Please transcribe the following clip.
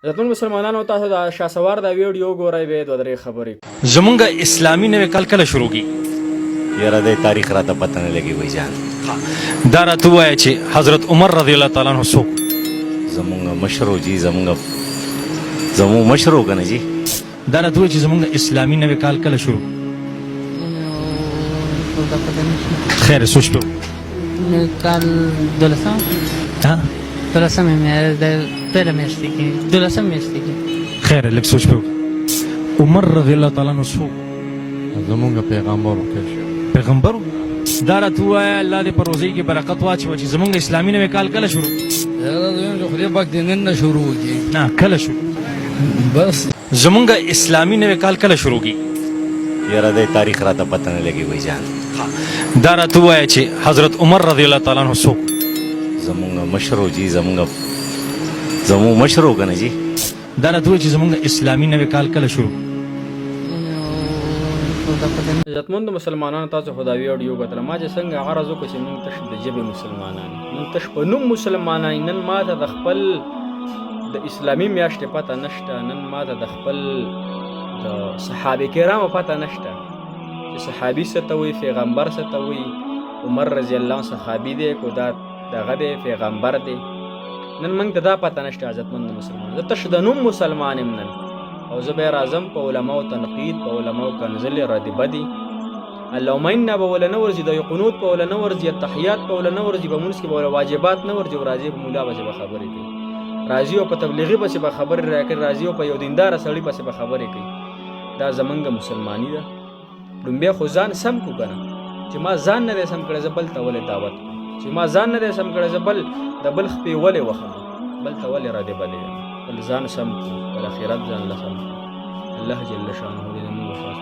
زموږ مسلمانانو تاسو د شاسوار دا ویډیو ګورئ به دوه درې خبرې زمونږ اسلامي نوی کال کله شروع کی یاره د تاریخ راته پته نه لګي وای جان دا راته ووایه چې حضرت عمر رضی الله تعالی عنہ څوک زمونږ مشرو جی زمونږ مشرو کنه جی دا راته ووایه چې زمونږ اسلامي نوی کال کله شروع خیر سوچ په کال دولسم ها دولسم مې د پیله میاشتې کې دولسم میاشتې کې خیر لږ سوچ په عمر رضی الله تعالی عنہ څوک زمونږ پیغمبر پیغمبر دا راته ووایه الله دې په روزۍ کې برکت واچوي چې زمونږ اسلامي نوی کال کله شروع خدای پاک دې نن نه شروع کی نه کله شروع بس زمونږ اسلامي نوی کال کله شروع کی یاره د تاریخ راته پته نه لګي وای جان دا راته ووایه چې حضرت عمر رضی الله تعالی عنہ څوک زمونږ مشرو جی زمونږ مشرو کنه جی دا راته ووایه چې زمونږ اسلامي نوی کال کله شروع عزتمندو مسلمانانو تاسو خو دا ویډیو کتله ما چې څنګه عرض وکړو چې موږ تش د ژبې مسلمانان موږ تش په نوم مسلمانان نن ما ته د خپل د اسلامي میاشتې پته نشته نن ما ته د خپل د صحابه کرامو پته نشته چې صحابي څه ته وایي پیغمبر څه ته وایي عمر رضی الله عنه صحابي دی کو دا دغه دی پیغمبر دی نن موږ ته دا پته نشته عزتمندو مسلمانانو زه تش د نوم مسلمان یم نن او زه به راځم په علماو تنقید په علماو کنزل ردیبه دي اللهم انا به ولا نه ورځي د قنوت په ولا نه ورځي تحیات په ولا نه ورځي په مونږ کې به واجبات نه ورځي او راځي په مولا به خبرې کوي راځي او په تبلیغي به خبرې راکړي راځي او په یو دیندار سړی به خبرې کوي دا زمونږ مسلمانی ده لومبیا خو ځان سم کو کنه چې ما ځان نه سم کړی زبل ته ولې دعوت چې ما ځان نه سم کړی زبل د بل خپې ولې وخم بل ته ولې را دی بلې بل ځان سم کو ول اخرت ځان لسم الله جل شانه دې موږ خاص